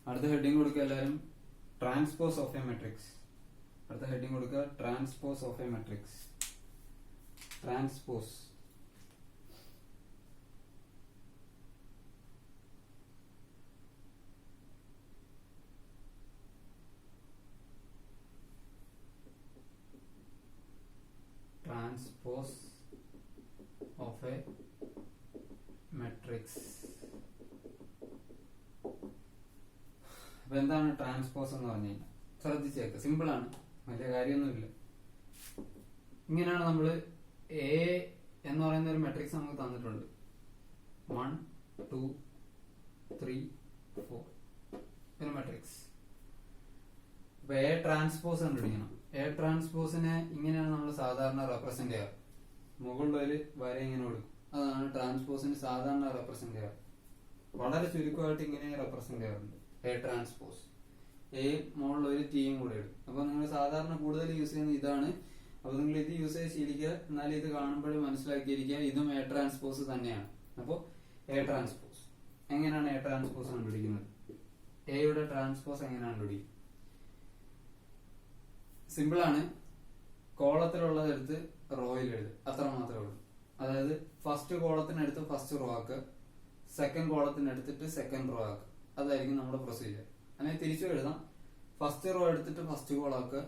അടുത്ത ഹെഡിങ് കൊടുക്കുക എല്ലാവരും, ട്രാൻസ്പോസ് ഓഫ് എ മെട്രിക്സ്. അടുത്ത ഹെഡിങ് കൊടുക്കുക, transpose of a matrix. Transpose. Transpose of a matrix. അപ്പൊ എന്താണ് ട്രാൻസ്പോസ് എന്ന് പറഞ്ഞു കഴിഞ്ഞാൽ ശ്രദ്ധിച്ചേക്ക്, സിമ്പിൾ ആണ്, വലിയ കാര്യമൊന്നുമില്ല. ഇങ്ങനെയാണ് നമ്മൾ എ എന്ന് പറയുന്ന ഒരു മെട്രിക്സ് നമുക്ക് തന്നിട്ടുണ്ട്. 1 2 3 4 ഒരു മെട്രിക്സ്. അപ്പൊ എ ട്രാൻസ്പോസ് കണ്ടുപിടിക്കണം. എ ട്രാൻസ്പോസിനെ ഇങ്ങനെയാണ് നമ്മൾ സാധാരണ റെപ്രസെന്റ് ചെയ്യാറ്. മുകളിലൊരു വര ഇങ്ങനെ കൊടുക്കും, അതാണ് ട്രാൻസ്പോസിന് സാധാരണ റെപ്രസെന്റ് ചെയ്യാറ്. വളരെ ചുരുക്കമായിട്ട് ഇങ്ങനെ റെപ്രസെന്റ് ചെയ്യാറുണ്ട്. എ ട്രാൻസ്പോസ്, എ മുകളിൽ ഒരു ടിയും കൂടെ ഇടും. അപ്പൊ നിങ്ങൾ സാധാരണ കൂടുതൽ യൂസ് ചെയ്യുന്നത് ഇതാണ്. അപ്പൊ നിങ്ങൾ ഇത് യൂസ് ചെയ്ത് ശീലിക്കുക. എന്നാലും ഇത് കാണുമ്പോഴും മനസ്സിലാക്കിയിരിക്കുക, ഇതും എ ട്രാൻസ്പോസ് തന്നെയാണ്. അപ്പോൾ എ ട്രാൻസ്പോസ് എങ്ങനെയാണ് എ ട്രാൻസ്പോസ് കണ്ടുപിടിക്കുന്നത്? എയുടെ ട്രാൻസ്പോസ് എങ്ങനെയാണ് കണ്ടുപിടിക്കുക? സിമ്പിൾ ആണ്. കോളത്തിലുള്ളത് എടുത്ത് റോയിൽ എഴുതുക, അത്ര മാത്രമേ ഉള്ളൂ. അതായത് ഫസ്റ്റ് കോളത്തിനടുത്ത് ഫസ്റ്റ് റോ ആക്കുക, സെക്കൻഡ് കോളത്തിനടുത്തിട്ട് സെക്കൻഡ് റോ ആക്കുക. അതായിരിക്കും നമ്മുടെ പ്രൊസീജിയർ. അങ്ങനെ തിരിച്ചു എഴുതാം. ഫസ്റ്റ് റോ എടുത്തിട്ട് ഫസ്റ്റ് കോൾ ആക്കുക,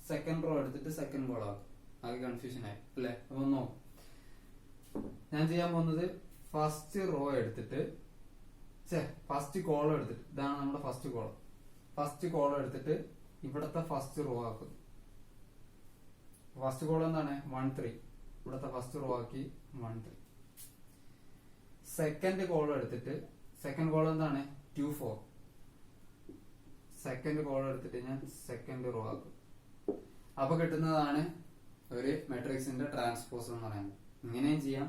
സെക്കൻഡ് റോ എടുത്തിട്ട് സെക്കൻഡ് കോൾ ആക്കുക. ആകെ കൺഫ്യൂഷൻ ആയി അല്ലെ? അപ്പൊ നോക്കാം, ഞാൻ ചെയ്യാൻ പോകുന്നത് ഫസ്റ്റ് റോ എടുത്തിട്ട് ഫസ്റ്റ് കോളം എടുത്തിട്ട്, ഇതാണ് നമ്മുടെ ഫസ്റ്റ് കോളം. ഫസ്റ്റ് കോളം എടുത്തിട്ട് ഇവിടത്തെ ഫസ്റ്റ് റോ ആക്കുന്നു. ഫസ്റ്റ് കോളം എന്താണ്? 1 3. ഇവിടത്തെ ഫസ്റ്റ് റോ ആക്കി 1 3. സെക്കൻഡ് കോളം എടുത്തിട്ട് സെക്കൻഡ് കോളം എന്താണ്? 2 4. സെക്കൻഡ് കോളം എടുത്തിട്ട് ഞാൻ സെക്കൻഡ് റോ ആക്കും. അപ്പൊ കിട്ടുന്നതാണ് ഒരു മെട്രിക്സിന്റെ ട്രാൻസ്പോസ് എന്ന് പറയുന്നത്. ഇങ്ങനെയും ചെയ്യാം.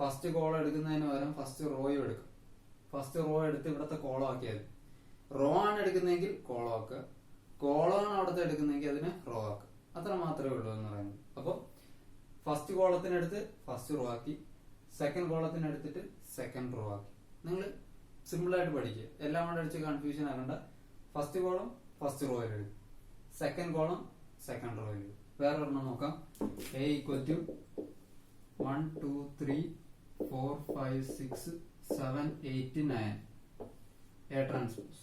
ഫസ്റ്റ് കോളം എടുക്കുന്നതിന് പകരം ഫസ്റ്റ് റോയും എടുക്കും. ഫസ്റ്റ് റോ എടുത്ത് ഇവിടത്തെ കോളം ആക്കിയാൽ, റോ ആണ് എടുക്കുന്നതെങ്കിൽ കോളം ആക്കുക, കോളം ആണ് അവിടത്തെ എടുക്കുന്നതെങ്കിൽ അതിന് റോ ആക്കുക. അത്ര മാത്രമേ ഉള്ളൂ എന്ന് പറയുന്നത്. അപ്പൊ ഫസ്റ്റ് കോളത്തിനടുത്ത് ഫസ്റ്റ് റോ ആക്കി, സെക്കൻഡ് കോളത്തിനടുത്തിട്ട് സെക്കൻഡ് റോ ആക്കി. നിങ്ങൾ സിമ്പിൾ ആയിട്ട് പഠിക്കുക, എല്ലാം കൂടെ അടിച്ച് കൺഫ്യൂഷൻ ആകണ്ട. ഫസ്റ്റ് കോളം ഫസ്റ്റ് റോയിൽ എഴുതും, സെക്കൻഡ് കോളം സെക്കൻഡ് റോയിൽ എഴുതും. വേറെ ഒരെണ്ണം നോക്കാം. A equal to 1 2 3 4 5 6 7 8 9. A transpose.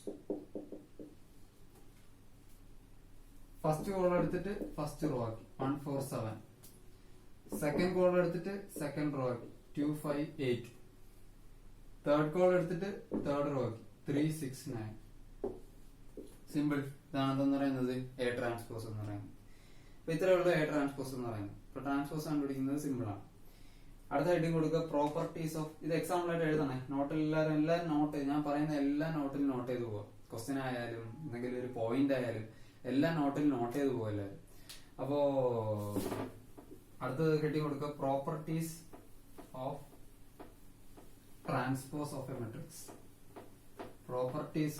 First column എടുത്തിട്ട് ഫസ്റ്റ് റോ ആക്കി 1 4 7. സെക്കൻഡ് കോളം എടുത്തിട്ട് സെക്കൻഡ് റോ ആക്കി 2 5 8. തേർഡ് കോളം എടുത്തിട്ട് തേർഡ് റോ ആക്കി 3 6 9. സിമ്പിൾ. ഇതാണെന്ന് പറയുന്നത് എ ട്രാൻസ്പോസ് എന്ന് പറയുന്നത്. അപ്പൊ ഇത്രയേ ഉള്ളൂ എ ട്രാൻസ്പോസ് എന്ന് പറയുന്നത്. ഇപ്പൊ ട്രാൻസ്പോസ് കണ്ടുപിടിക്കുന്നത് സിമ്പിൾ ആണ്. അടുത്ത ഹെഡിങ് കൊടുക്കുക, പ്രോപ്പർട്ടീസ് ഓഫ്. ഇത് എക്സാമ്പിൾ ആയിട്ട് എഴുതണേ. നോട്ടിൽ എല്ലാവരും നോട്ട്, ഞാൻ പറയുന്ന എല്ലാ നോട്ടിൽ നോട്ട് ചെയ്ത് പോവാം. ക്വസ്റ്റ്യൻ ആയാലും എന്തെങ്കിലും ഒരു പോയിന്റ് ആയാലും എല്ലാം നോട്ടിൽ നോട്ട് ചെയ്ത് പോവാ എല്ലാവരും. അപ്പോ അടുത്ത ഹെഡിങ് കൊടുക്കുക, properties of transpose of a matrix. Properties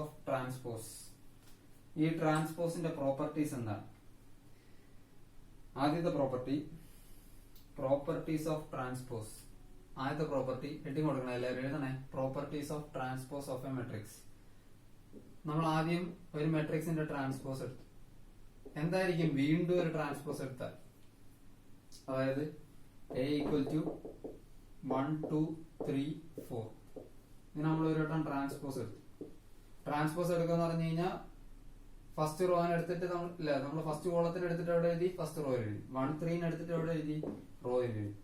of transpose. ഈ ട്രാൻസ്പോസിന്റെ പ്രോപ്പർട്ടീസ് എന്താണ്? ആദ്യത്തെ പ്രോപ്പർട്ടീസ് ഓഫ് ട്രാൻസ്പോസ്. ആദ്യത്തെ പ്രോപ്പർട്ടി ഹെഡിങ് കൊടുക്കണം, എല്ലാവരും എഴുതണേ. Properties of transpose of a matrix. നമ്മൾ ആദ്യം ഒരു മെട്രിക്സിന്റെ ട്രാൻസ്പോസ് എടുത്തു. എന്തായിരിക്കും വീണ്ടും ഒരു ട്രാൻസ്പോസ് എടുത്താൽ? അതായത് എ ഈക്വൽ ടു 1 2 3 4. ഇത് നമ്മൾ ഒരു വട്ടം ട്രാൻസ്പോസ് എടുത്തു. ട്രാൻസ്പോസ് എടുക്കുക പറഞ്ഞു കഴിഞ്ഞാൽ ഫസ്റ്റ് റോന് എടുത്തിട്ട് നമ്മൾ ഫസ്റ്റ് കോളത്തിന് എടുത്തിട്ട് എവിടെ എഴുതി? ഫസ്റ്റ് റോയിൽ എഴുതി. 1 3 എടുത്തിട്ട് എവിടെ എഴുതി? റോയിൽ എഴുതി.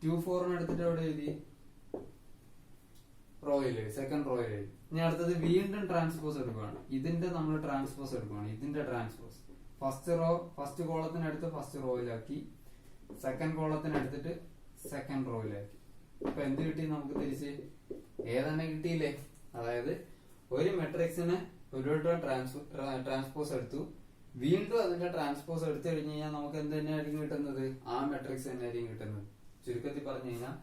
2 4 എടുത്തിട്ട് എവിടെ എഴുതി? റോയിൽ എഴുതി, സെക്കൻഡ് റോയിൽ എഴുതി. ഇനി അടുത്തത് വീണ്ടും ട്രാൻസ്പോസ് എടുക്കുകയാണ്. ഇതിന്റെ നമ്മൾ ട്രാൻസ്പോസ് എടുക്കുകയാണ്. ഇതിന്റെ ട്രാൻസ്പോസ് ഫസ്റ്റ് കോളത്തിനടുത്ത് ഫസ്റ്റ് റോയിലാക്കി, സെക്കൻഡ് കോളത്തിനടുത്തിട്ട് സെക്കൻഡ് റോയിലാക്കി. അപ്പൊ എന്ത് കിട്ടി നമുക്ക് തിരിച്ച്? ഏതന്നെ കിട്ടിയില്ലേ? അതായത് ഒരു മെട്രിക്സിന് ഒരു ട്രാൻസ്പോസ് എടുത്തു, വീണ്ടും അതിന്റെ ട്രാൻസ്പോസ് എടുത്തു കഴിഞ്ഞ് കഴിഞ്ഞാൽ നമുക്ക് എന്ത് തന്നെയായിരിക്കും കിട്ടുന്നത്? ആ മെട്രിക്സ് തന്നെയായിരിക്കും കിട്ടുന്നത്. ചുരുക്കത്തിൽ പറഞ്ഞു കഴിഞ്ഞാൽ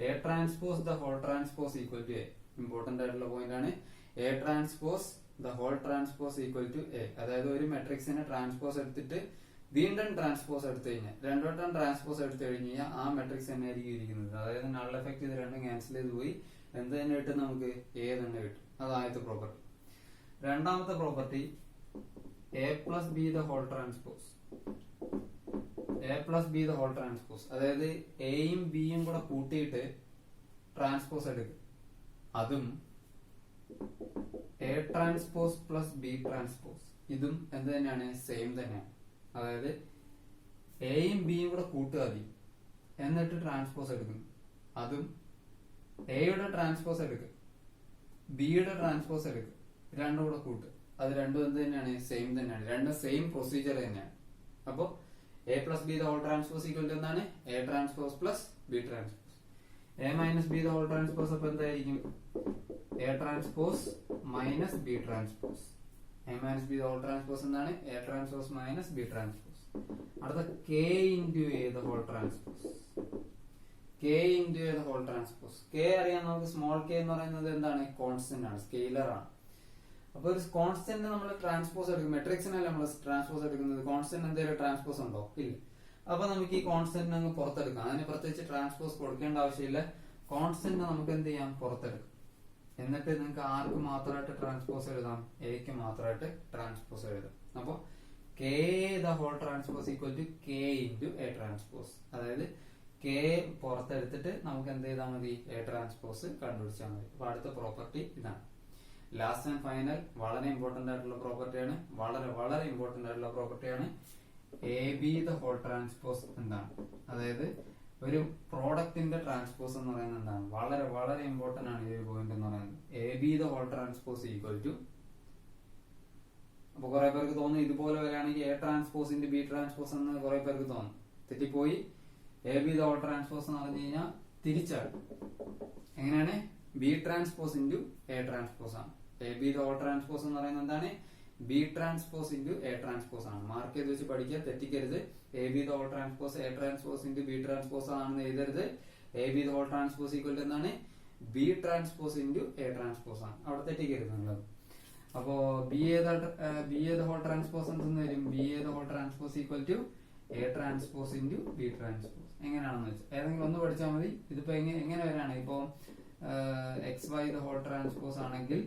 A transpose the whole transpose equal to A. Important ആയിട്ടുള്ള പോയിന്റ് ആണ്. A transpose the whole transpose equal to A. അതായത് ഒരു മെട്രിക്സിനെ ട്രാൻസ്പോസ് എടുത്തിട്ട് വീണ്ടും ട്രാൻസ്പോസ് എടുത്തു കഴിഞ്ഞാൽ രണ്ടോട്ടം ട്രാൻസ്പോസ് എടുത്തു കഴിഞ്ഞാൽ ആ മെട്രിക്സ് തന്നെ ആയിരിക്കും ഇരിക്കുന്നത്. അതായത് നൾ എഫക്ട് ഇത് രണ്ടും ക്യാൻസൽ ചെയ്ത് പോയി എന്ത് തന്നെ കിട്ടും, നമുക്ക് എ തന്നെ കിട്ടും. അത് ആദ്യത്തെ പ്രോപ്പർട്ടി. രണ്ടാമത്തെ property A plus B the whole transpose. A plus B the whole transpose, അതായത് എയും ബിയും കൂടെ കൂട്ടിയിട്ട് ട്രാൻസ്പോസ് എടുക്കും. അതും A transpose plus B transpose, ഇതും എന്ത് തന്നെയാണ്, സെയിം തന്നെയാണ്. അതായത് എയും ബിയും കൂടെ കൂട്ടുക ആദ്യം, എന്നിട്ട് ട്രാൻസ്പോസ് എടുക്കും. അതും എയുടെ ട്രാൻസ്പോസ് എടുക്കും, ബിയുടെ ട്രാൻസ്പോസ് എടുക്കും, രണ്ടും കൂടെ കൂട്ടുക. അത് രണ്ടും എന്ത് തന്നെയാണ്, സെയിം തന്നെയാണ്. രണ്ടും സെയിം പ്രൊസീജിയർ തന്നെയാണ്. അപ്പോ A plus B the whole transpose equal to എന്താണ്, A transpose plus B transpose. A minus B the whole transpose അപ്പൊ എന്തായിരിക്കും, A transpose minus B transpose. A minus B the whole transpose എന്താണ്, A transpose minus B transpose. അടുത്ത K into A the whole transpose. K into A the whole transpose. K അറിയാം നമുക്ക്, small K എന്ന് പറയുന്നത് എന്താണ്, constant ആണ്, scalar ആണ്. അപ്പൊ ഒരു കോൺസ്റ്റന്റ് നമ്മൾ ട്രാൻസ്പോസ് എടുക്കും, മെട്രിക്സിനല്ല നമ്മൾ ട്രാൻസ്പോസ് എടുക്കുന്നത്. കോൺസ്റ്റന്റ് എന്തെങ്കിലും ട്രാൻസ്പോസ് ഉണ്ടോ, ഇല്ല. അപ്പൊ നമുക്ക് ഈ കോൺസ്റ്റന്റ് അങ്ങ് പുറത്തെടുക്കാം. അതിന് പ്രത്യേകിച്ച് ട്രാൻസ്പോസ് കൊടുക്കേണ്ട ആവശ്യമില്ല. കോൺസ്റ്റന്റ് നമുക്ക് എന്ത് ചെയ്യാം, പുറത്തെടുക്കാം. എന്നിട്ട് നിങ്ങൾക്ക് ആർക്ക് മാത്രമായിട്ട് ട്രാൻസ്പോസ് എഴുതാം, എക്ക് മാത്രമായിട്ട് ട്രാൻസ്പോസ് എഴുതാം. അപ്പൊ K the whole transpose equal to K into A transpose. അതായത് കെ പുറത്തെടുത്തിട്ട് നമുക്ക് എന്ത് ചെയ്താൽ മതി, എ ട്രാൻസ്പോസ് കണ്ടുപിടിച്ചാൽ മതി. അപ്പൊ അടുത്ത പ്രോപ്പർട്ടി ഇതാണ്. ലാസ്റ്റ് ആൻഡ് ഫൈനൽ വളരെ ഇമ്പോർട്ടന്റ് ആയിട്ടുള്ള പ്രോപ്പർട്ടിയാണ്, വളരെ വളരെ ഇമ്പോർട്ടന്റ് ആയിട്ടുള്ള പ്രോപ്പർട്ടിയാണ്. A B the whole transpose എന്താണ്, അതായത് ഒരു പ്രോഡക്റ്റിന്റെ ട്രാൻസ്പോസ് എന്ന് പറയുന്നത് എന്താണ്, വളരെ വളരെ ഇമ്പോർട്ടന്റ് ആണ് ഈ ഒരു പോയിന്റ് എന്ന് പറയുന്നത്. A B the whole transpose equal to, അപ്പൊ കുറെ പേർക്ക് തോന്നുന്നു ഇതുപോലെ വരികയാണെങ്കിൽ A transpose into B transpose എന്ന് കുറെ പേർക്ക് തോന്നും. തെറ്റിപ്പോയി. A B the whole transpose എന്ന് പറഞ്ഞു കഴിഞ്ഞാൽ തിരിച്ചാണ്. എങ്ങനെയാണ്, B transpose into A transpose ആണ്. A B the whole transpose എന്ന് പറയുന്നത് എന്താണ്, B transpose into A transpose ആണ്. മാർക്ക് ചെയ്ത് വെച്ച് പഠിക്കുക, തെറ്റിക്കരുത്. A B the whole transpose A transpose into B transpose ആണെന്ന് എഴുതരുത്. A B the whole transpose equal to എന്താണ്, B transpose into A transpose ആണ്. അവിടെ തെറ്റിക്കരുത് നിങ്ങൾ. അപ്പോ B A the whole transpose എന്തെന്ന് വരും, B A the whole transpose equal to A transpose into B transpose. എങ്ങനെയാണെന്ന് വെച്ചാൽ ഏതെങ്കിലും ഒന്ന് പഠിച്ചാൽ മതി. ഇതിപ്പോ എങ്ങനെ വരാണ്, ഇപ്പോ X Y the whole transpose ആണെങ്കിൽ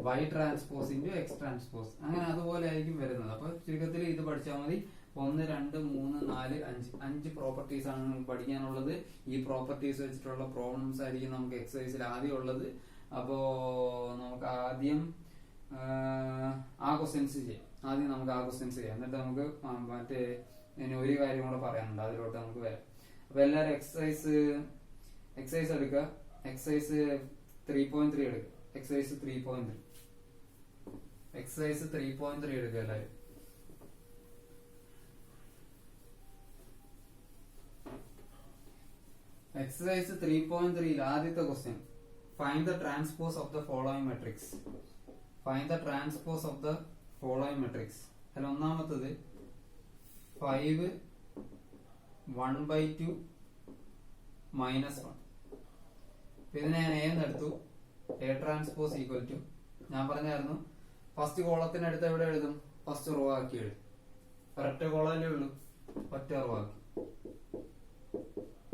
Y transpose into X transpose, അങ്ങനെ അതുപോലെ ആയിരിക്കും വരുന്നത്. അപ്പൊ ചുരുക്കത്തിൽ ഇത് പഠിച്ചാൽ മതി. 1, 2, 3, 4, 5 പ്രോപ്പർട്ടീസ് ആണ് നമുക്ക് പഠിക്കാനുള്ളത്. ഈ പ്രോപ്പർട്ടീസ് വെച്ചിട്ടുള്ള പ്രോബ്ലംസ് ആയിരിക്കും നമുക്ക് എക്സസൈസിൽ ആദ്യം ഉള്ളത്. അപ്പോ നമുക്ക് ആദ്യം ആ ക്വസ്റ്റ്യൻസ് ചെയ്യാം. എന്നിട്ട് നമുക്ക് മറ്റേ ഇനി ഒരു കാര്യം കൂടെ പറയാനുണ്ട്, അതിലോട്ട് നമുക്ക് വരാം. അപ്പൊ എല്ലാരും എക്സസൈസ് എടുക്കുക. എക്സസൈസ് 3.3 എടുക്കുക. എക്സസൈസ് 3.3 എടുക്കുക എല്ലാരും. എക്സസൈസ് 3.3 ആദ്യത്തെ question, find the transpose of the following matrix. അതിൽ ഒന്നാമത്തത് 5 1/2 -1. ഇതിനെ ഞാൻ എന്നെടുത്തു. എ ട്രാൻസ്പോസ് ഈക്വൽ ടു, ഞാൻ പറഞ്ഞായിരുന്നു ഫസ്റ്റ് കോളത്തിനടുത്ത് എവിടെ എഴുതും, ഫസ്റ്റ് റോ ആക്കി എഴുതും. ഒരൊറ്റ കോളമല്ലേ ഉള്ളൂ, ഒറ്റ റോ ആക്കി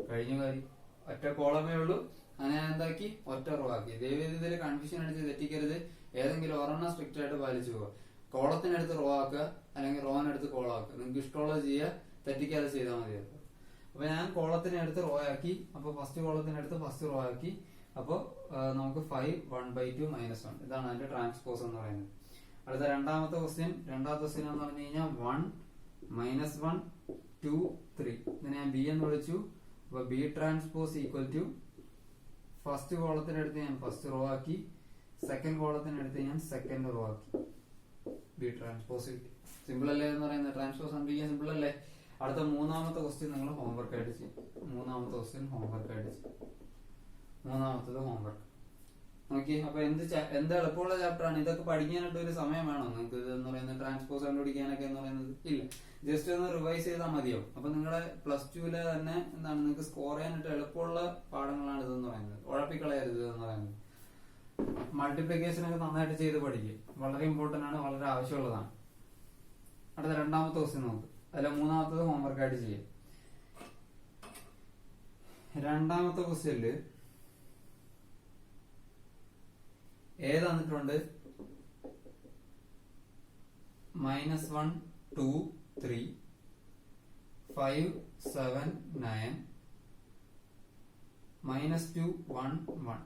കഴിഞ്ഞ കാര്യം. ഒറ്റ കോളമേ ഉള്ളൂ, അങ്ങനെ എന്താക്കി, ഒറ്റ റോ ആക്കി. ഇതിൽ കൺഫ്യൂഷൻ അടിച്ച് തെറ്റിക്കരുത്. ഏതെങ്കിലും ഒരെണ്ണം സ്ട്രിക്റ്റ് ആയിട്ട് പാലിച്ചു പോവുക. കോളത്തിനടുത്ത് റോ ആക്കുക, അല്ലെങ്കിൽ റോനടുത്ത് കോളം ആക്കുക. നിങ്ങൾക്ക് ഇഷ്ടമുള്ളത് ചെയ്യുക, തെറ്റിക്കാതെ ചെയ്താൽ മതി. അപ്പൊ ഞാൻ കോളത്തിനടുത്ത് റോ ആക്കി. അപ്പൊ ഫസ്റ്റ് കോളത്തിനടുത്ത് ഫസ്റ്റ് റോ ആക്കി. അപ്പൊ നമുക്ക് 5 1/2 -1, ഇതാണ് അതിന്റെ ട്രാൻസ്പോസ് എന്ന് പറയുന്നത്. അടുത്ത രണ്ടാമത്തെ ക്വസ്റ്റ്യൻ എന്ന് പറഞ്ഞു കഴിഞ്ഞാൽ 1 -1 2 3. ഇതിനെ ഞാൻ ബി എന്ന് വിളിച്ചു. അപ്പൊ B transpose equal to first കോളത്തിനടുത്ത് ഞാൻ ഫസ്റ്റ് റോ ആക്കി, സെക്കൻഡ് കോളത്തിനടുത്ത് ഞാൻ സെക്കൻഡ് റോ ആക്കി. ബി ട്രാൻസ്പോസ് സിമ്പിൾ അല്ലേ എന്ന് പറയുന്നത്, ട്രാൻസ്പോസ് കണ്ടുപിടിക്കാൻ സിമ്പിൾ അല്ലേ. അടുത്ത മൂന്നാമത്തെ ക്വസ്റ്റ്യൻ നിങ്ങൾ ഹോംവർക്ക് ആയിട്ട് ചെയ്യും. മൂന്നാമത്തത് ഹോംവർക്ക് നോക്കി. അപ്പൊ എന്ത് എളുപ്പമുള്ള ചാപ്റ്റർ ആണ്. ഇതൊക്കെ പഠിക്കാനായിട്ട് ഒരു സമയം വേണോ നിങ്ങൾക്ക് എന്ന് പറയുന്നത്, ട്രാൻസ്പോസ് കണ്ടുപിടിക്കാനൊക്കെ എന്ന് പറയുന്നത്? ഇല്ല, ജസ്റ്റ് ഒന്ന് റിവൈസ് ചെയ്താൽ മതിയോ. അപ്പൊ നിങ്ങളെ +2 തന്നെ എന്താണ്, നിങ്ങൾക്ക് സ്കോർ ചെയ്യാനായിട്ട് എളുപ്പമുള്ള പാഠങ്ങളാണ് ഇതെന്ന് പറയുന്നത്. ഉഴപ്പിക്കളയരുത് എന്ന് പറയുന്നത്. മൾട്ടിപ്ലിക്കേഷൻ ഒക്കെ നന്നായിട്ട് ചെയ്ത് പഠിക്കുക. വളരെ ഇമ്പോർട്ടന്റ് ആണ്, വളരെ ആവശ്യമുള്ളതാണ്. അടുത്ത രണ്ടാമത്തെ ക്വസ്റ്റ്യൻ നോക്ക്. അല്ല മൂന്നാമത്തത് ഹോംവർക്ക് ആയിട്ട് ചെയ്യാം. രണ്ടാമത്തെ ക്വസ്റ്റ്യനില് ഏ തന്നിട്ടുണ്ട് -1 2 3 5 7 9 -2 1 1.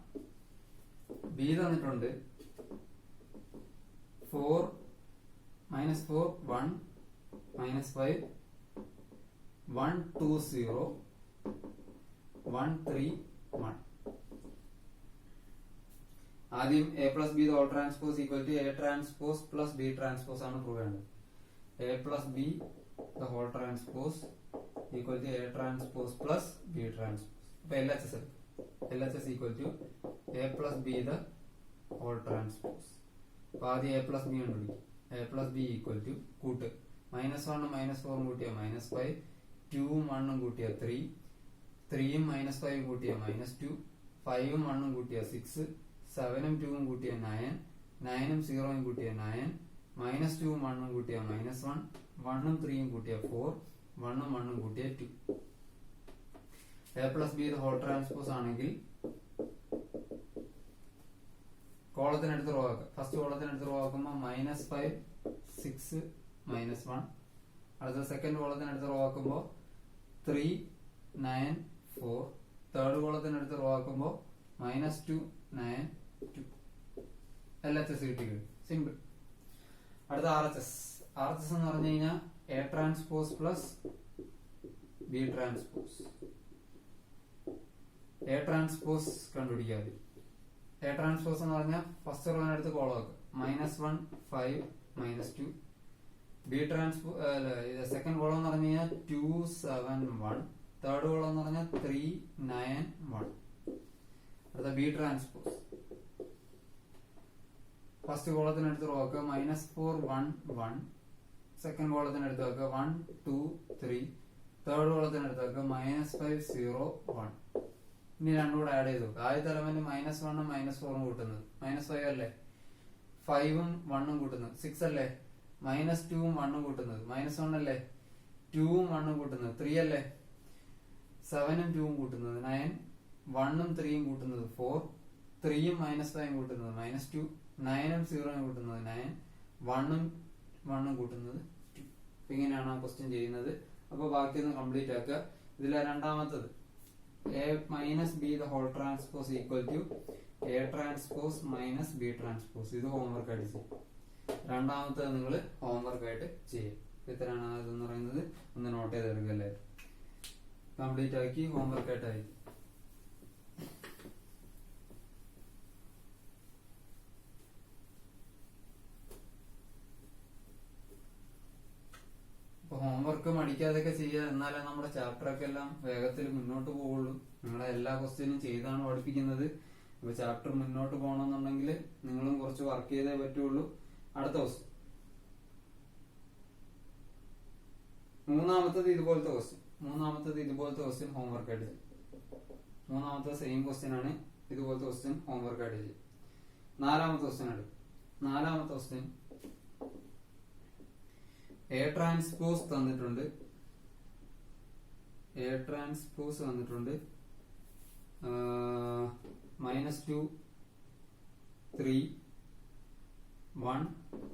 ബി തന്നിട്ടുണ്ട് 4 -4 1 -5 1 2 0 1 3 1. ആദ്യം A plus B whole transpose equal to A transpose plus B transpose ആണ് പ്രൂവ് ചെയ്യേണ്ടത്. A plus B whole transpose equal to A transpose plus B transpose. അപ്പൊ LHS equal to A plus B whole transpose. അപ്പൊ ആദ്യം A plus B കണ്ടുപിടിക്കും. A plus B equal to കൂട്ട് -1 -4 കൂട്ടിയ -5 2 1 കൂട്ടിയ 3 3 -5 കൂട്ടിയ -2 5 1 കൂട്ടിയ 6 7 2 കൂട്ടിയ 9 9 0 കൂട്ടിയ 9 -2 1 കൂട്ടിയ -1 1 3 കൂട്ടിയ 4 1 1 കൂട്ടിയ 2. A plus B whole transpose ആണെങ്കിൽ കോളത്തിനടുത്ത് റോ ആക്കുക. ഫസ്റ്റ് കോളത്തിനടുത്ത് റോ ആക്കുമ്പോൾ -5 6 -1. അടുത്ത സെക്കൻഡ് കോളത്തിനടുത്ത് റോ ആക്കുമ്പോൾ 3 9 4. തേർഡ് കോളത്തിനടുത്ത് റോ ആക്കുമ്പോൾ -2 9 2. LHS കിട്ടിയത് സിമ്പിൾ. അടുത്ത RHS എന്ന് പറഞ്ഞു കഴിഞ്ഞാൽ A transpose plus B transpose. A transpose കണ്ടുപിടിക്കാതെ എ ട്രാൻസ്പോസ് എന്ന് പറഞ്ഞാൽ ഫസ്റ്റ് റോവിനടുത്ത് കോളം ആക്കുക -1 5 -2. ബി ട്രാൻസ്പോ സെക്കൻഡ് കോളം എന്ന് പറഞ്ഞു കഴിഞ്ഞാൽ 2 7 1. തേർഡ് കോളം എന്ന് പറഞ്ഞാൽ 3 9 1. അടുത്ത ബി ട്രാൻസ്പോസ് ഫസ്റ്റ് കോളത്തിനടുത്ത് റോ ആക്കുക -4 1 1. സെക്കൻഡ് കോളത്തിനടുത്ത് വെക്കുക 1 2 3. തേർഡ് കോളത്തിനടുത്ത് വെക്കുക -5 0 1. ഇനി രണ്ടും കൂടെ ആഡ് ചെയ്ത് നോക്കുക. ആദ്യത്തെ എലമെന്റ് -1 -4 കൂട്ടുന്നത് -5 അല്ലേ, 5 1 കൂട്ടുന്നത് 6 അല്ലേ, -2 1 കൂട്ടുന്നത് -1 അല്ലേ, 2 1 കൂട്ടുന്നത് 3 അല്ലേ, 7 2 കൂട്ടുന്നത് 9 1 3 കൂട്ടുന്നത് 4 3 -5 കൂട്ടുന്നത് -2 9 0 കൂട്ടുന്നത് 9 1 1 കൂട്ടുന്നത് 2. ഇങ്ങനെയാണ് ആ ക്വസ്റ്റ്യൻ ചെയ്യുന്നത്. അപ്പൊ ബാക്കിയൊന്ന് കംപ്ലീറ്റ് ആക്കുക. ഇതിലെ രണ്ടാമത്തത് A minus B whole transpose equal to A transpose minus B transpose. ഇത് ഹോംവർക്ക് ആയിട്ട് ചെയ്യും. രണ്ടാമത്തത് നിങ്ങൾ ഹോംവർക്ക് ആയിട്ട് ചെയ്യും. ഇത്രയാണ് അതെന്ന് പറയുന്നത്. ഒന്ന് നോട്ട് ചെയ്തെടുക്കല്ലേ, കംപ്ലീറ്റ് ആക്കി ഹോംവർക്ക് ആയിട്ടായി. ഹോംവർക്ക് മടിക്കാതൊക്കെ ചെയ്യുക. എന്നാലേ നമ്മുടെ ചാപ്റ്ററൊക്കെ എല്ലാം വേഗത്തിൽ മുന്നോട്ട് പോവുള്ളൂ. നിങ്ങളെ എല്ലാ ക്വസ്റ്റ്യനും ചെയ്താണ് പഠിപ്പിക്കുന്നത്. അപ്പൊ ചാപ്റ്റർ മുന്നോട്ട് പോകണമെന്നുണ്ടെങ്കിൽ നിങ്ങളും കുറച്ച് വർക്ക് ചെയ്തേ പറ്റുള്ളൂ. അടുത്ത ക്വസ്റ്റ്യൻ മൂന്നാമത്തത് ഇതുപോലത്തെ ക്വസ്റ്റ്യൻ ഹോംവർക്ക് ആയിട്ട് ചെയ്യും. മൂന്നാമത്തെ സെയിം ക്വസ്റ്റ്യൻ ആണ്. ഇതുപോലത്തെ ക്വസ്റ്റ്യൻ ഹോംവർക്ക് ആയിട്ട് ചെയ്യും. നാലാമത്തെ ക്വസ്റ്റ്യൻ എ ട്രാൻസ്പോസ് തന്നിട്ടുണ്ട്. -2 3 1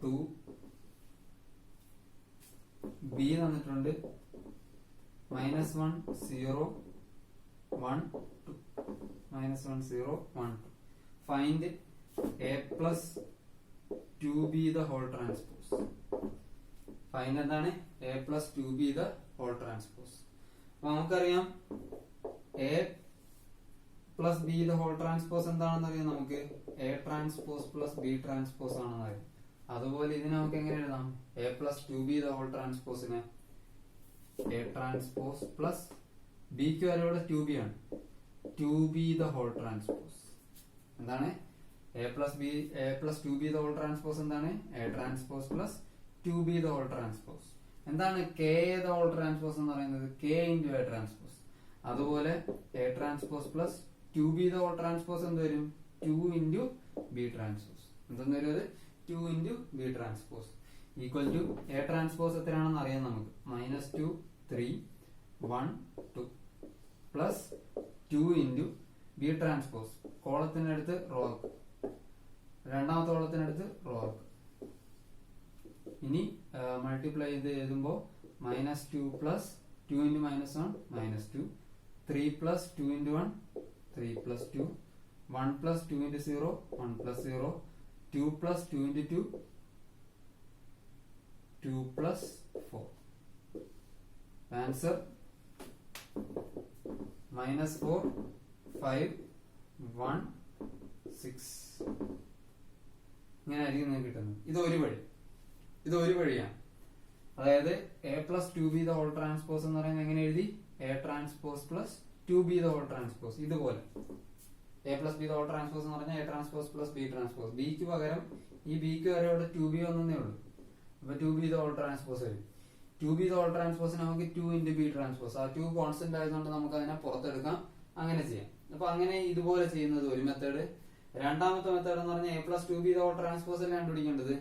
2. ബി തന്നിട്ടുണ്ട് -1 0 1 2. -1 0 1 2. Find A plus 2b whole transpose. Find എന്താണ്? A plus 2b whole transpose. അപ്പൊ നമുക്കറിയാം A plus B whole transpose എന്താണെന്ന് അറിയാം. നമുക്ക് A transpose plus B transpose ആണെന്ന് അറിയാം. അതുപോലെ ഇതിനെ നമുക്ക് എങ്ങനെ എഴുതാം? എ പ്ലസ് 2b ഹോൾ ട്രാൻസ്പോസിന് എ ട്രാൻസ്പോസ് പ്ലസ് ബിക്ക് വരെ 2b ആണ്. 2b ഹോൾ ട്രാൻസ്പോസ് എന്താണ്? A plus 2b whole transpose എന്താണ്? A transpose plus 2b whole transpose. എന്താണ് കെ ഹോൾ ട്രാൻസ്പോസ് എന്ന് പറയുന്നത്? K into A transpose. അതുപോലെ A transpose plus 2b whole transpose എന്ത് വരും? 2 ഇൻറ്റു ബി ട്രാൻസ്പോസ്. എന്തെന്ന് വരും? അത് 2 into B transpose. Equal to A transpose എത്രയാണെന്ന് അറിയാം നമുക്ക്. -2 3 1 2 പ്ലസ് 2 ഇൻറ്റു ബി ട്രാൻസ്പോസ് കോളത്തിനടുത്ത് റോ ആക്കുക, രണ്ടാമത്തെ കോളത്തിനടുത്ത് റോ ആക്കുക. ഇനി മൾട്ടിപ്ലൈ ചെയ്ത് എഴുതുമ്പോൾ -2 plus 2 into -1 -2 3 plus 2 into 1 3 plus 2 1 plus 2 into 0 1 plus 0 2 plus 2 into 2 2 plus 4. Answer -4 5 1 6. ഇങ്ങനെ ആയിരിക്കും നിങ്ങൾക്ക് കിട്ടുന്നത്. ഇത് ഒരു വഴിയാണ്. അതായത് a plus 2b the whole transpose എന്ന് പറയുന്നത് എങ്ങനെ എഴുതി? a transpose plus 2b the whole transpose. ഇതുപോലെ a plus b the whole transpose എന്ന് പറഞ്ഞാൽ a transpose plus b transpose. ബിക്ക് പകരം ഈ ബിക്ക് വരെ ഇവിടെ 2b ഒന്നേ ഉള്ളൂ. അപ്പൊ 2b ദ ഹോൾ ട്രാൻസ്പോസ് വരും. 2b ദ ഹോൾ ട്രാൻസ്പോസ് നമുക്ക് 2 ഇൻറ്റു ബി ട്രാൻസ്പോസ്. ആ 2 കോൺസ്റ്റന്റ് ആയതുകൊണ്ട് നമുക്ക് അതിനെ പുറത്തെടുക്കാം. അങ്ങനെ ചെയ്യാം. അപ്പൊ അങ്ങനെ ഇതുപോലെ ചെയ്യുന്നത് ഒരു മെത്തേഡ്. രണ്ടാമത്തെ മെത്തേഡ് എന്ന് പറഞ്ഞാൽ a plus 2b the whole transpose അല്ല കണ്ടുപിടിക്കേണ്ടത്.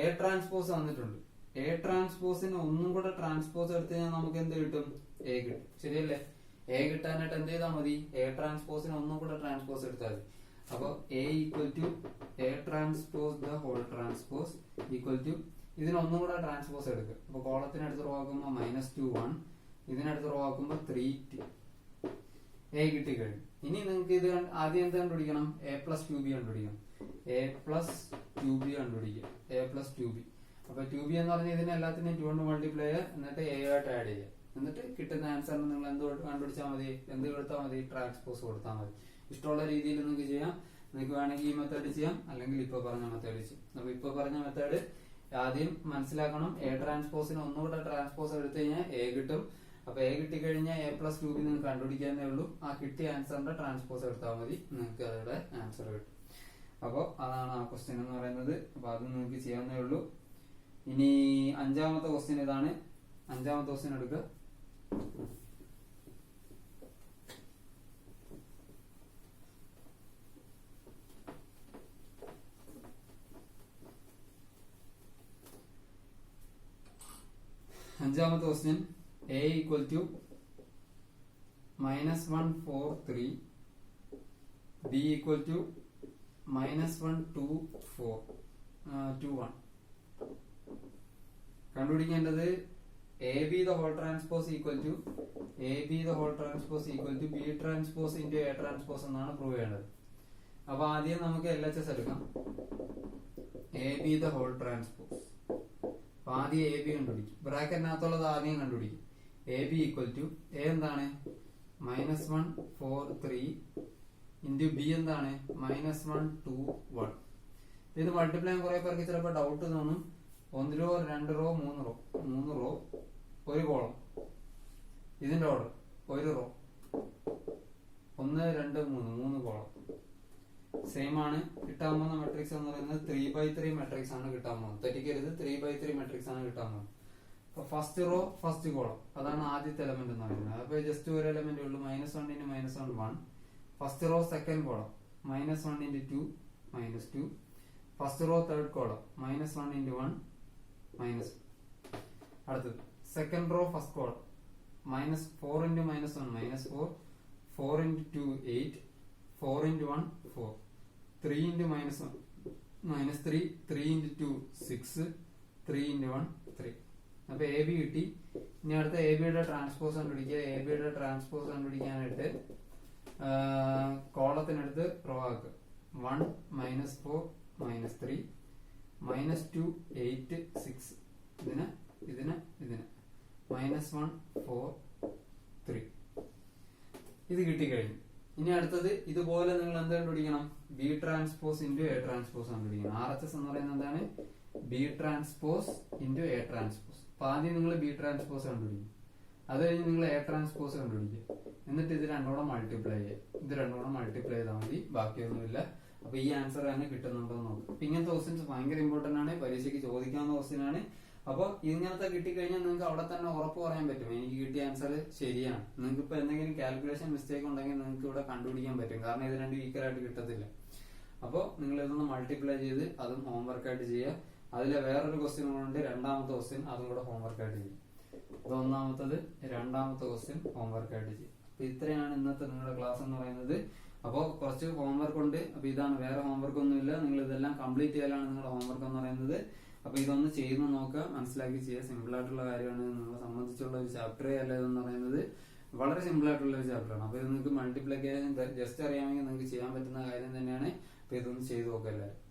എ ട്രാൻസ്പോസ് വന്നിട്ടുണ്ട്. എ ട്രാൻസ്പോസിന് ഒന്നും കൂടെ ട്രാൻസ്പോസ് എടുത്ത് കഴിഞ്ഞാൽ നമുക്ക് എന്ത് കിട്ടും? എ കിട്ടും. ശരിയല്ലേ? എ കിട്ടാനായിട്ട് എന്ത് ചെയ്താൽ മതി? എ ട്രാൻസ്പോസിന് ഒന്നും കൂടെ ട്രാൻസ്പോസ് എടുത്താൽ മതി. അപ്പൊ A equal to A transpose the whole transpose equal to ഇതിനൊന്നും കൂടെ ട്രാൻസ്പോസ് എടുക്കുക. അപ്പൊ കോളത്തിനടുത്ത് റോ ആക്കുമ്പോൾ -2 1, ഇതിനടുത്ത് റോ ആക്കുമ്പോൾ 3 2. എ കിട്ടിക്കഴിഞ്ഞു. ഇനി നിങ്ങൾക്ക് ഇത് ആദ്യം എന്ത് കണ്ടുപിടിക്കണം? എ പ്ലസ് 2b കണ്ടുപിടിക്കണം. എ പ്ലസ് 2b കണ്ടുപിടിക്കുക. A plus 2b. അപ്പൊ 2b എന്ന് പറഞ്ഞാൽ ഇതിനെ എല്ലാത്തിനെയും 2 കൊണ്ട് മൾട്ടിപ്ലൈ ചെയ്യുക, എന്നിട്ട് എ ആയിട്ട് ആഡ് ചെയ്യുക. എന്നിട്ട് കിട്ടുന്ന ആൻസറിന് നിങ്ങൾ എന്ത് കണ്ടുപിടിച്ചാൽ മതി? എന്ത് കൊടുത്താൽ മതി? ട്രാൻസ്പോസ് കൊടുത്താൽ മതി. ഇഷ്ടമുള്ള രീതിയിൽ നിങ്ങൾക്ക് ചെയ്യാം. നിങ്ങൾക്ക് വേണമെങ്കിൽ ഈ മെത്തേഡ് ചെയ്യാം, അല്ലെങ്കിൽ ഇപ്പൊ പറഞ്ഞ മെത്തേഡ് ചെയ്യാം. അപ്പൊ ഇപ്പൊ പറഞ്ഞ മെത്തേഡ് ആദ്യം മനസ്സിലാക്കണം. എ ട്രാൻസ്പോസിന് ഒന്നുകൂടെ ട്രാൻസ്പോസ് എടുത്തു കഴിഞ്ഞാൽ എ കിട്ടും. അപ്പൊ എ കിട്ടിക്കഴിഞ്ഞാൽ a പ്ലസ് 2b നിങ്ങൾക്ക് കണ്ടുപിടിക്കാനേ ഉള്ളൂ. ആ കിട്ടിയ ആൻസറിന്റെ ട്രാൻസ്പോസ് എടുത്താൽ മതി, നിങ്ങൾക്ക് അതിന്റെ ആൻസർ കിട്ടും. അപ്പോൾ അതാണ് ആ ക്വസ്റ്റ്യൻ എന്ന് പറയുന്നത്. അപ്പൊ അത് നിങ്ങൾക്ക് ചെയ്യാവുന്നേ ഉള്ളൂ. ഇനി അഞ്ചാമത്തെ ക്വസ്റ്റ്യൻ ഇതാണ്. അഞ്ചാമത്തെ ക്വസ്റ്റ്യൻ എടുക്കുക. അഞ്ചാമത്തെ question a equal to -1 4 3, b equal to -1 2 4 2 1. കണ്ടുപിടിക്കേണ്ടത് A B the whole transpose equal to B transpose into A transpose എന്നാണ് പ്രൂവ് ചെയ്യേണ്ടത്. അപ്പൊ ആദ്യം നമുക്ക് LHS എടുക്കാം. A B the whole transpose. അപ്പൊ ആദ്യം എ ബി കണ്ടുപിടിക്കും. ബ്രാക്കറ്റിനകത്തുള്ളത് ആദ്യം കണ്ടുപിടിക്കും. A B equal to A എന്താണ്? -1 4 3 ഇൻറ്റു ബി എന്താണ്? -1 2 1. ഇത് മൾട്ടിപ്ലൈ കുറെ പേർക്ക് ചിലപ്പോൾ ഡൗട്ട് തോന്നും. 1 റോ 2 റോ 3 റോ ഒരു കോളം. ഇതിന്റെ ഓർഡർ 1 റോ 1 2 3 കോളം. സെയിം ആണ്. കിട്ടാൻ പോകുന്ന മെട്രിക്സ് എന്ന് പറയുന്നത് 3x3 മെട്രിക്സ് ആണ് കിട്ടാൻ പോകുന്നത്. തെറ്റിക്കരുത്, 3x3 മെട്രിക്സ് ആണ് കിട്ടാൻ പോകുന്നത്. അപ്പൊ ഫസ്റ്റ് റോ ഫസ്റ്റ് കോളം അതാണ് ആദ്യത്തെ എലമെന്റ് എന്ന് പറയുന്നത്. അപ്പൊ ജസ്റ്റ് ഒരു എലമെന്റ് ഉള്ളൂ. -1 × -1 1. First row second column -1 × 2 -2. First row third column -1 × 1 -1. അടുത്തത് സെക്കൻഡ് റോ ഫസ്റ്റ് കോളം -4 × -1 -4. 4 × 2 8. 4 × 1 4. 3 × -1 -3. 3 × 2 6. 3 × 1 3. അപ്പൊ എ ബി കിട്ടി. ഇനി അടുത്ത എ ബിയുടെ ട്രാൻസ്പോസ് കണ്ടുപിടിക്കുക. എ ബിയുടെ ട്രാൻസ്പോസ് കണ്ടുപിടിക്കാനായിട്ട് കോളത്തിനടുത്ത് റോ ആക്കുക. 1 -4 -3 -2 8 6. ഇതിന് -1 4 3. ഇത് കിട്ടിക്കഴിഞ്ഞു. ഇനി അടുത്തത് ഇതുപോലെ നിങ്ങൾ എന്ത് കണ്ടുപിടിക്കണം? B transpose into A transpose കണ്ടുപിടിക്കണം. RHS എന്ന് പറയുന്നത് എന്താണ്? B transpose into A transpose. അപ്പൊ ആദ്യം നിങ്ങൾ ബി ട്രാൻസ്പോസ് കണ്ടുപിടിക്കും. അത് കഴിഞ്ഞ് നിങ്ങൾ എ ട്രാൻസ്പോസ് കണ്ടുപിടിക്കുക. എന്നിട്ട് ഇത് രണ്ടോടെ മൾട്ടിപ്ലൈ ചെയ്യുക. ഇത് രണ്ടോടെ മൾട്ടിപ്ലൈ ചെയ്താൽ മതി, ബാക്കിയൊന്നുമില്ല. അപ്പൊ ഈ ആൻസർ തന്നെ കിട്ടുന്നുണ്ടോ എന്ന് നോക്കുക. അപ്പൊ ഇങ്ങനത്തെ ക്വസ്റ്റ്യൻസ് ഭയങ്കര ഇമ്പോർട്ടന്റ് ആണ്, പരീക്ഷയ്ക്ക് ചോദിക്കാവുന്ന ക്വസ്റ്റ്യൻ ആണ്. അപ്പോൾ ഇങ്ങനത്തെ കിട്ടിക്കഴിഞ്ഞാൽ നിങ്ങൾക്ക് അവിടെ തന്നെ ഉറപ്പ് പറയാൻ പറ്റും എനിക്ക് കിട്ടിയ ആൻസർ ശരിയാണ്. നിങ്ങൾക്ക് ഇപ്പൊ എന്തെങ്കിലും കാൽക്കുലേഷൻ മിസ്റ്റേക്ക് ഉണ്ടെങ്കിൽ നിങ്ങൾക്ക് ഇവിടെ കണ്ടുപിടിക്കാൻ പറ്റും. കാരണം ഇത് രണ്ടും ഈക്വൽ ആയിട്ട് കിട്ടത്തില്ല. അപ്പോൾ നിങ്ങൾ ഇതൊന്ന് മൾട്ടിപ്ലൈ ചെയ്ത് അതും ഹോംവർക്കായിട്ട് ചെയ്യുക. അതിലെ വേറൊരു ക്വസ്റ്റ്യൻ കൊണ്ട് രണ്ടാമത്തെ ക്വസ്റ്റ്യൻ അതും കൂടെ ഹോംവർക്ക് ആയിട്ട് ചെയ്യും. ഇത് ഒന്നാമത്തത്, രണ്ടാമത്തെ ക്വസ്റ്റ്യൻ ഹോംവർക്ക് ആയിട്ട് ചെയ്യും. അപ്പൊ ഇത്രയാണ് ഇന്നത്തെ നിങ്ങളുടെ ക്ലാസ് എന്ന് പറയുന്നത്. അപ്പോൾ കുറച്ച് ഹോംവർക്ക് ഉണ്ട്. അപ്പൊ ഇതാണ്, വേറെ ഹോംവർക്ക് ഒന്നുമില്ല. നിങ്ങൾ ഇതെല്ലാം കംപ്ലീറ്റ് ചെയ്യലാണ് നിങ്ങളുടെ ഹോംവർക്ക് എന്ന് പറയുന്നത്. അപ്പൊ ഇതൊന്ന് ചെയ്ത് നോക്കുക, മനസ്സിലാക്കി ചെയ്യുക. സിമ്പിൾ ആയിട്ടുള്ള കാര്യമാണ്. നിങ്ങളെ സംബന്ധിച്ചുള്ള ഒരു ചാപ്റ്ററേ അല്ല ഇതെന്ന് പറയുന്നത്. വളരെ സിമ്പിൾ ആയിട്ടുള്ള ഒരു ചാപ്റ്ററാണ്. അപ്പൊ ഇത് നിങ്ങൾക്ക് മൾട്ടിപ്ലിക്കേഷൻ ജസ്റ്റ് അറിയാമെങ്കിൽ നിങ്ങൾക്ക് ചെയ്യാൻ പറ്റുന്ന കാര്യം തന്നെയാണ്. അപ്പൊ ഇതൊന്ന് ചെയ്ത് നോക്കുക എല്ലാവരും.